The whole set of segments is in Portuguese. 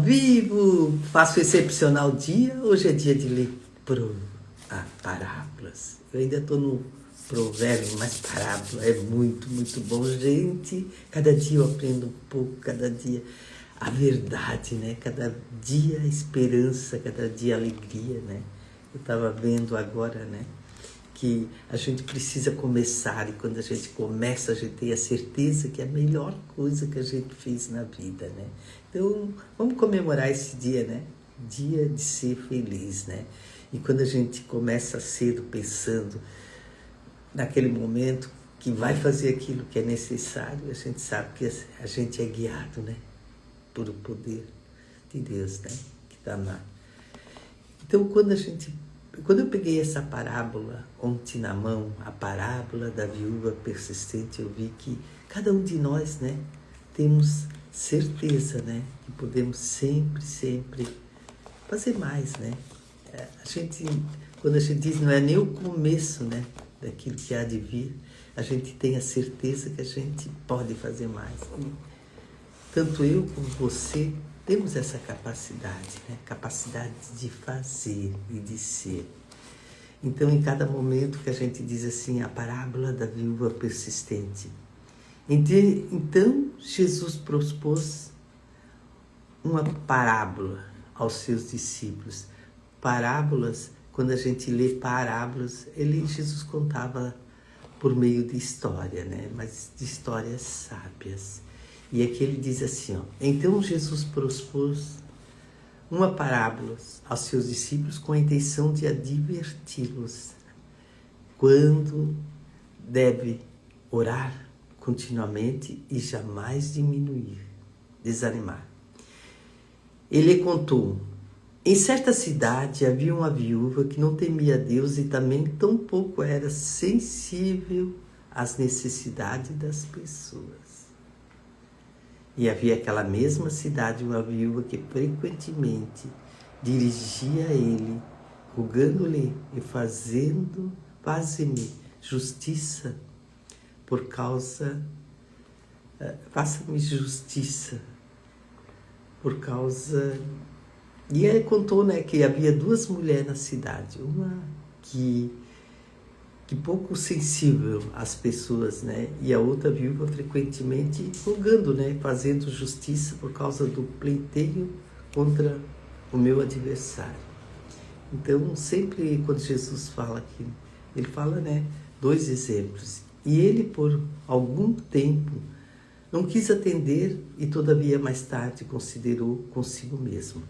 vivo, faço excepcional dia. Hoje é dia de ler parábolas. Eu ainda estou no provérbio, mas parábola é muito, muito bom. Gente, cada dia eu aprendo um pouco, cada dia a verdade, né? Cada dia a esperança, cada dia a alegria, né? Eu estava vendo agora, né? Que a gente precisa começar, e quando a gente começa, a gente tem a certeza que é a melhor coisa que a gente fez na vida, né? Então, vamos comemorar esse dia, né? Dia de ser feliz, né? E quando a gente começa cedo pensando naquele momento que vai fazer aquilo que é necessário, a gente sabe que a gente é guiado, né? Por o poder de Deus, né? Que está lá. Então, quando eu peguei essa parábola ontem na mão, a parábola da viúva persistente, eu vi que cada um de nós, né, temos certeza, né, que podemos sempre fazer mais, né? Quando a gente diz, não é nem o começo, né, daquilo que há de vir, a gente tem a certeza que a gente pode fazer mais. E tanto eu como você temos essa capacidade, né? Capacidade de fazer e de ser. Então, em cada momento que a gente diz assim, a parábola da viúva persistente. Então, Jesus propôs uma parábola aos seus discípulos. Parábolas, quando a gente lê parábolas, Jesus contava por meio de história, né? Mas de histórias sábias. E aqui ele diz assim, ó, então Jesus propôs uma parábola aos seus discípulos com a intenção de adverti-los quando deve orar continuamente e jamais desanimar. Ele contou, em certa cidade havia uma viúva que não temia Deus e também tampouco era sensível às necessidades das pessoas. E havia aquela mesma cidade uma viúva que frequentemente dirigia a ele, rogando-lhe e faze-me justiça faça-me justiça por causa... E ele contou, né, que havia duas mulheres na cidade, uma que pouco sensível às pessoas, né? E a outra viúva frequentemente rogando, né? Fazendo justiça por causa do pleiteio contra o meu adversário. Então, sempre quando Jesus fala aqui, ele fala, né? Dois exemplos. E ele, por algum tempo, não quis atender e, todavia, mais tarde, considerou consigo mesmo.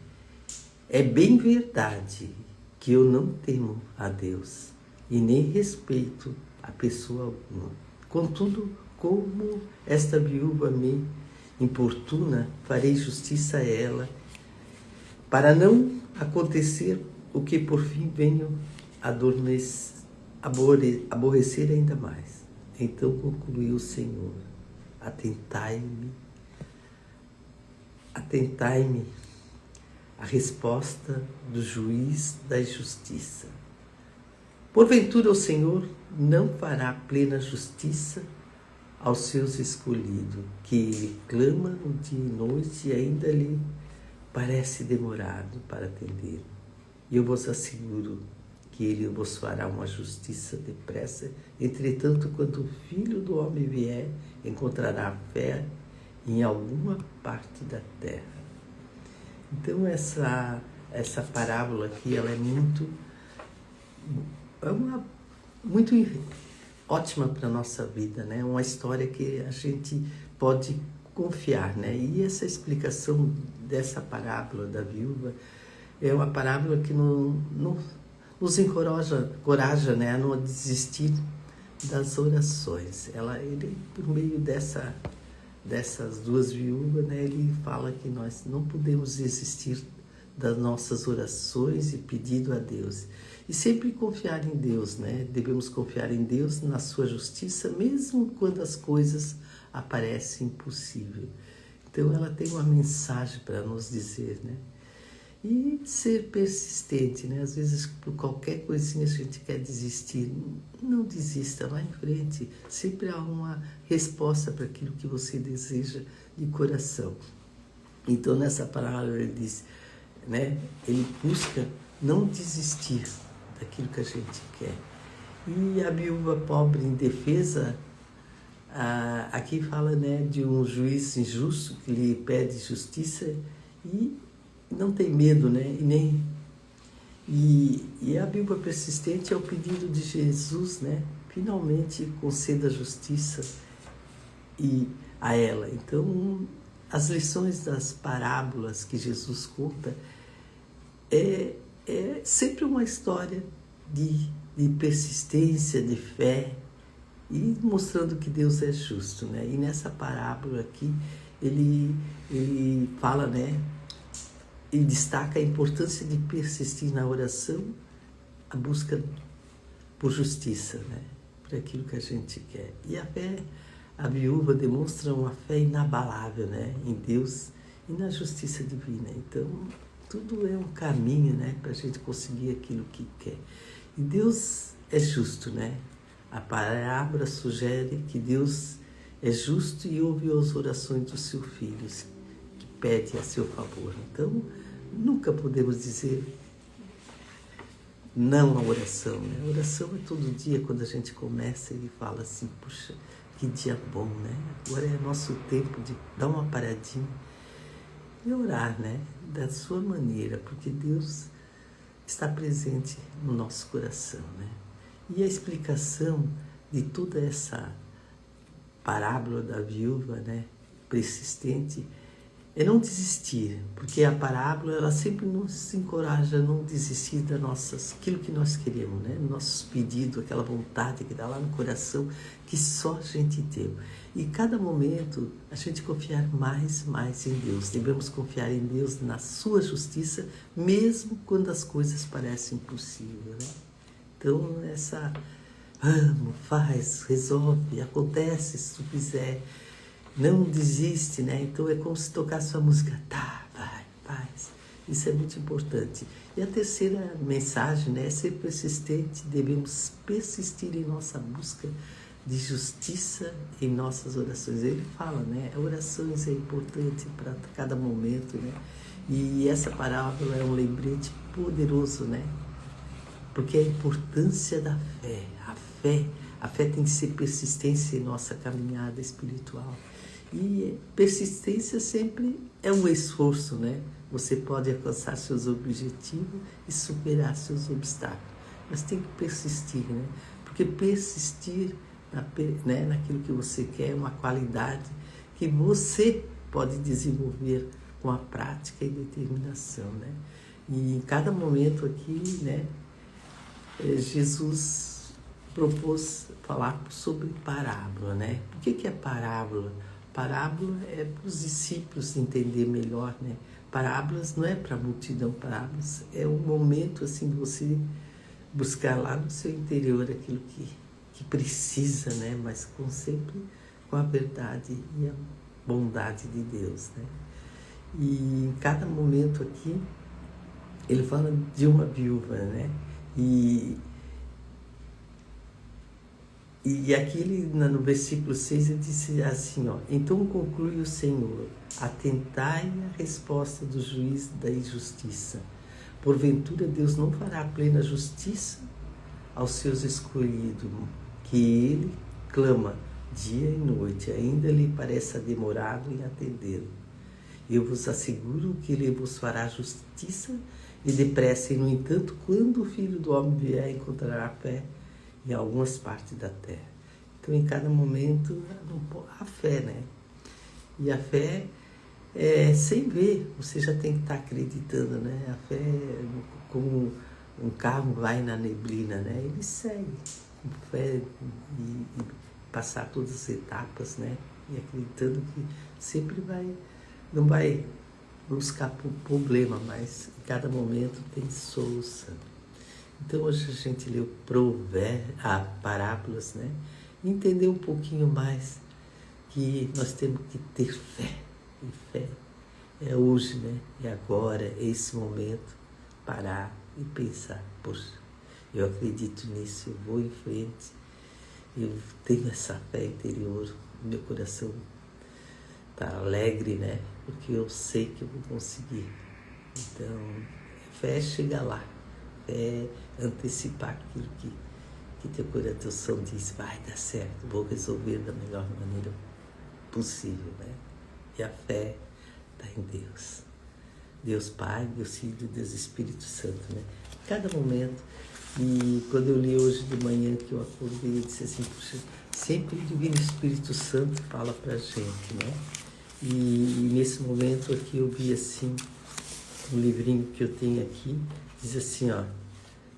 É bem verdade que eu não temo a Deus e nem respeito a pessoa alguma. Contudo, como esta viúva me importuna, farei justiça a ela, para não acontecer o que por fim venho aborrecer ainda mais. Então concluiu o Senhor, atentai-me a resposta do juiz da justiça. Porventura o Senhor não fará plena justiça aos seus escolhidos, que ele clama no dia e noite e ainda lhe parece demorado para atender. E eu vos asseguro que ele vos fará uma justiça depressa. Entretanto, quando o Filho do Homem vier, encontrará fé em alguma parte da terra. Então essa parábola aqui, ela é muito ótima para a nossa vida, né? Uma história que a gente pode confiar, né? E essa explicação dessa parábola da viúva é uma parábola que nos encoraja, né? A não desistir das orações. Ele, por meio dessas duas viúvas, né? Ele fala que nós não podemos desistir das nossas orações e pedido a Deus. E sempre confiar em Deus, né? Devemos confiar em Deus, na sua justiça, mesmo quando as coisas aparecem impossíveis. Então ela tem uma mensagem para nos dizer, né? E ser persistente, né? Às vezes, por qualquer coisinha a gente quer desistir. Não desista, vá em frente. Sempre há uma resposta para aquilo que você deseja de coração. Então, nessa palavra, ele diz, né? Ele busca não desistir daquilo que a gente quer. E a viúva pobre indefesa, aqui fala, né, de um juiz injusto que lhe pede justiça e não tem medo, né? E a viúva persistente é o pedido de Jesus, né? Finalmente conceda justiça a ela. Então, as lições das parábolas que Jesus conta é sempre uma história de persistência, de fé, e mostrando que Deus é justo, né? E nessa parábola aqui, ele fala, né? E destaca a importância de persistir na oração, a busca por justiça, né? Por aquilo que a gente quer. E a fé, a viúva demonstra uma fé inabalável, né? Em Deus e na justiça divina. Então, tudo é um caminho, né? Para a gente conseguir aquilo que quer. E Deus é justo, né? A parábola sugere que Deus é justo e ouve as orações dos seus filhos, que pedem a seu favor. Então, nunca podemos dizer não à oração, né? A oração é todo dia, quando a gente começa e fala assim, puxa, que dia bom, né? Agora é nosso tempo de dar uma paradinha e orar, né? Da sua maneira, porque Deus está presente no nosso coração, né? E a explicação de toda essa parábola da viúva, né, persistente, é não desistir, porque a parábola ela sempre nos encoraja a não desistir aquilo que nós queremos, né? Nossos pedidos, aquela vontade que dá lá no coração, que só a gente tem. E cada momento a gente confiar mais em Deus. Devemos confiar em Deus, na sua justiça, mesmo quando as coisas parecem impossíveis, né? Então, vamos, faz, resolve, acontece se tu quiser. Não desiste, né? Então é como se tocasse a música, tá, vai, faz. Isso é muito importante. E a terceira mensagem, né, é ser persistente. Devemos persistir em nossa busca de justiça em nossas orações. Ele fala, né? Orações é importante para cada momento, né? E essa parábola é um lembrete poderoso, né? Porque a importância da fé, a fé tem que ser persistência em nossa caminhada espiritual. E persistência sempre é um esforço, né? Você pode alcançar seus objetivos e superar seus obstáculos, mas tem que persistir, né? Porque persistir naquilo que você quer é uma qualidade que você pode desenvolver com a prática e determinação, né? E em cada momento aqui, né, Jesus propôs falar sobre parábola, né? O que é parábola? Parábola é para os discípulos entender melhor, né? Parábolas não é para a multidão, parábolas é um momento assim de você buscar lá no seu interior aquilo que precisa, né? Mas sempre com a verdade e a bondade de Deus, né? E em cada momento aqui ele fala de uma viúva, né? E aqui no versículo 6 ele disse assim, ó, então conclui o Senhor, atentai à resposta do juiz da injustiça. Porventura Deus não fará plena justiça aos seus escolhidos, que ele clama dia e noite, ainda lhe pareça demorado em atendê-lo. Eu vos asseguro que ele vos fará justiça e depressa, e no entanto, quando o Filho do Homem vier, encontrará fé em algumas partes da terra. Então, em cada momento, a fé, né? E a fé, sem ver, você já tem que estar acreditando, né? A fé é como um carro vai na neblina, né? Ele segue com fé e passar todas as etapas, né? E acreditando que sempre não vai buscar problema, mas em cada momento tem solução. Então hoje a gente leu parábolas, né? E entender um pouquinho mais que nós temos que ter fé. E fé é hoje, né? É agora, é esse momento, parar e pensar, poxa, eu acredito nisso, eu vou em frente, eu tenho essa fé interior, meu coração está alegre, né? porque eu sei que eu vou conseguir. Então, fé é chegar lá, fé é antecipar aquilo que teu coração diz, vai dar certo, vou resolver da melhor maneira possível, né? E a fé está em Deus. Deus Pai, Deus Filho, Deus Espírito Santo, né? Cada momento. E quando eu li hoje de manhã que eu acordei, eu disse assim, puxa, sempre o Divino Espírito Santo fala pra gente, né? E nesse momento aqui eu vi assim, um livrinho que eu tenho aqui, diz assim, ó,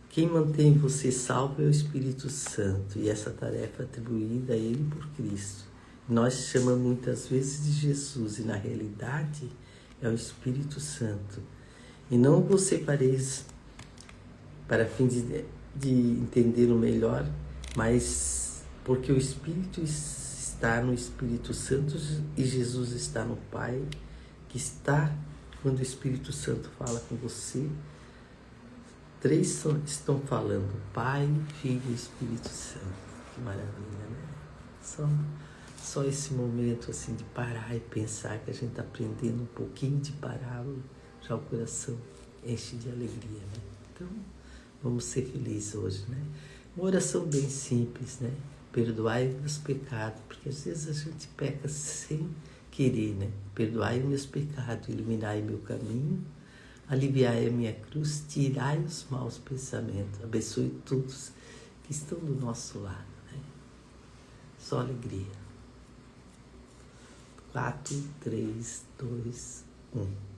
quem mantém você salvo é o Espírito Santo, e essa tarefa é atribuída a Ele por Cristo. Nós chamamos muitas vezes de Jesus, e na realidade é o Espírito Santo. E não vos separeis para fim de entendê-lo melhor, mas porque o Espírito está no Espírito Santo e Jesus está no Pai, que está, quando o Espírito Santo fala com você, três estão falando, Pai, Filho e Espírito Santo. Que maravilha, né? Só esse momento assim de parar e pensar que a gente está aprendendo um pouquinho de parábola, já o coração enche de alegria, né? Então, vamos ser felizes hoje, né? Uma oração bem simples, né? Perdoai os meus pecados, porque às vezes a gente peca sem querer, né? Perdoai os meus pecados, iluminai meu caminho, aliviai a minha cruz, tirai os maus pensamentos, abençoe todos que estão do nosso lado, né? Só alegria. 4, 3, 2, 1.